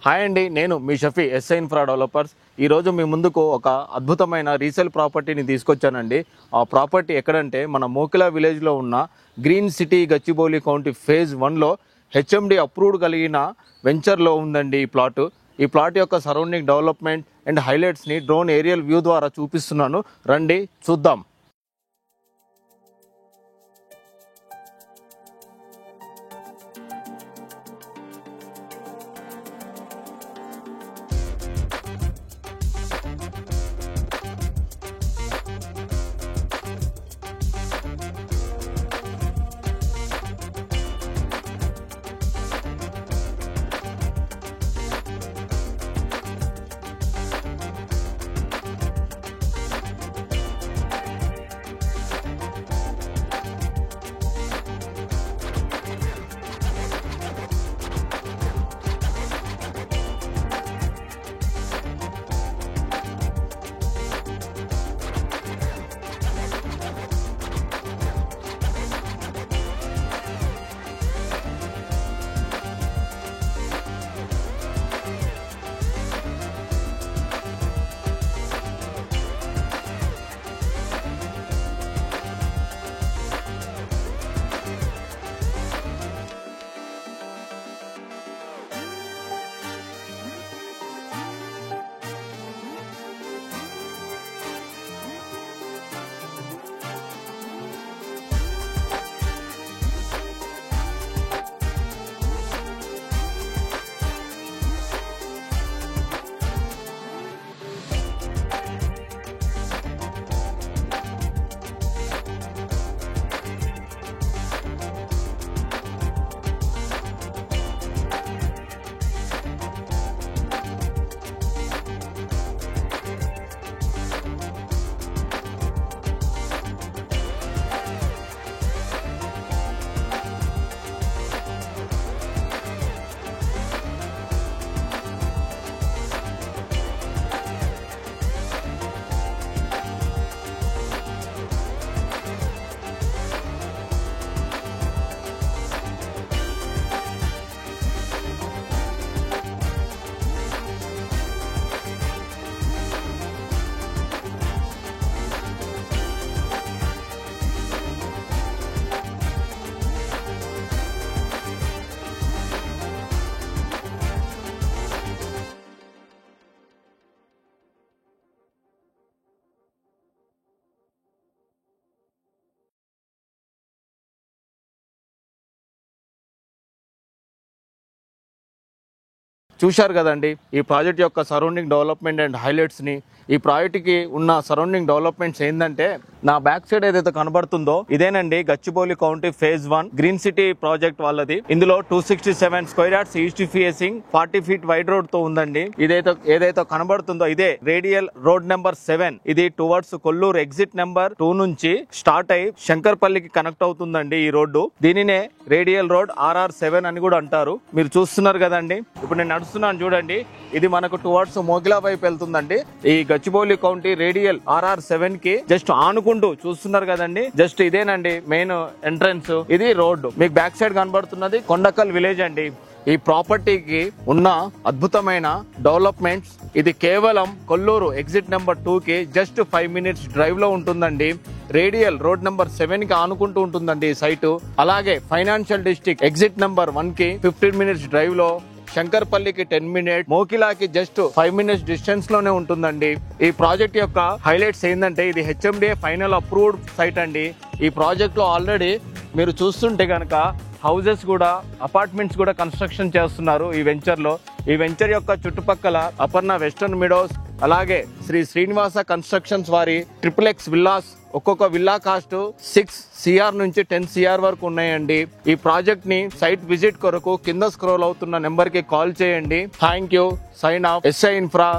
Hi అండి, నేను మీ Shafi SI infra developers. ఈరోజు మీ ముందుకు ఒక అద్భుతమైన రీసేల్ ప్రాపర్టీని తీసుకొచ్చానండి. ఆ ప్రాపర్టీ ఎక్కడంటే మన మోకిలా విలేజ్లో ఉన్న green city Gachibowli county phase 1లో హెచ్ఎండి అప్రూవ్డ్ కలిగిన వెంచర్లో ఉందండి ఈ ప్లాట్. ఈ ప్లాట్ యొక్క సరౌండింగ్ డెవలప్మెంట్ అండ్ హైలైట్స్ని డ్రోన్ ఏరియల్ వ్యూ ద్వారా చూపిస్తున్నాను, రండి చూద్దాం. చూశారు కదండి ఈ ప్రాజెక్ట్ యొక్క సరౌండింగ్ డెవలప్మెంట్ అండ్ హైలైట్స్ని. ఈ ప్రాజెక్ట్కి ఉన్న సరౌండింగ్ డెవలప్మెంట్స్ ఏంటంటే, నా బ్యాక్ సైడ్ ఏదైతే కనబడుతుందో ఇదేనండి Gachibowli county phase 1 green city project వాళ్ళది. ఇందులో 267 square yards east facing 40 feet wide road తో ఉందండి. ఏదైతే కనబడుతుందో ఇదే రేడియల్ రోడ్ నెంబర్ 7. ఇది టువర్డ్స్ కొల్లూరు ఎగ్జిట్ నెంబర్ 2 నుంచి స్టార్ట్ అయ్యి శంకర్పల్లికి కనెక్ట్ అవుతుందండి ఈ రోడ్డు. దీనినే రేడియల్ రోడ్ RR7 అని కూడా అంటారు. మీరు చూస్తున్నారు కదండి, ఇప్పుడు నేను నడుస్తున్నాను చూడండి. ఇది మనకు టువర్డ్స్ మోగిలా వైపు వెళ్తుందండి. ఈ గచ్చిబౌలి కౌంటీ రేడియల్ RR7 కి జస్ట్ ఆనుకుంటూ చూస్తున్నారు కదండి, జస్ట్ ఇదేనండి మెయిన్ ఎంట్రన్స్. ఇది రోడ్డు. మీకు బ్యాక్ సైడ్ కనబడుతున్నది కొండకల్ విలేజ్ అండి. ఈ ప్రాపర్టీకి ఉన్న అద్భుతమైన డెవలప్మెంట్స్, ఇది కేవలం కొల్లూరు ఎగ్జిట్ నెంబర్ 2 కి జస్ట్ 5 మినిట్స్ డ్రైవ్ లో ఉంటుందండి. రేడియల్ రోడ్ నెంబర్ 7 కి ఆనుకుంటూ ఉంటుందండి ఈ సైటు. అలాగే ఫైనాన్షియల్ డిస్ట్రిక్ట్ ఎగ్జిట్ నెంబర్ 1 కి 15 మినిట్స్ డ్రైవ్ లో, శంకర్పల్లికి 10 మినిట్స్, మోకిలాకి జస్ట్ 5 మినిట్స్ డిస్టెన్స్ లోనే ఉంటుందండి. ఈ ప్రాజెక్ట్ యొక్క హైలైట్స్ ఏంటంటే, ఇది హెచ్ఎండిఏ ఫైనల్ అప్రూవ్డ్ సైట్ అండి. ఈ ప్రాజెక్ట్ లో ఆల్రెడీ మీరు చూస్తుంటే కనుక హౌసెస్ కూడా, అపార్ట్మెంట్స్ కూడా కన్స్ట్రక్షన్ చేస్తున్నారు ఈ వెంచర్ లో. ఈ వెంచర్ యొక్క చుట్టుపక్కల అపర్ణ వెస్టర్న్ మిడోస్, అలాగే శ్రీ శ్రీనివాస కన్స్ట్రక్షన్స్ వారి XXX విల్లాస్, ఒక్కొక్క విల్లా కాస్ట్ 6 CR నుంచి 10 CR వరకు ఉన్నాయండి. ఈ ప్రాజెక్ట్ ని సైట్ విజిట్ కొరకు కింద స్క్రోల్ అవుతున్న నెంబర్ కి కాల్ చేయండి. Thank you. Sign off. SI infra.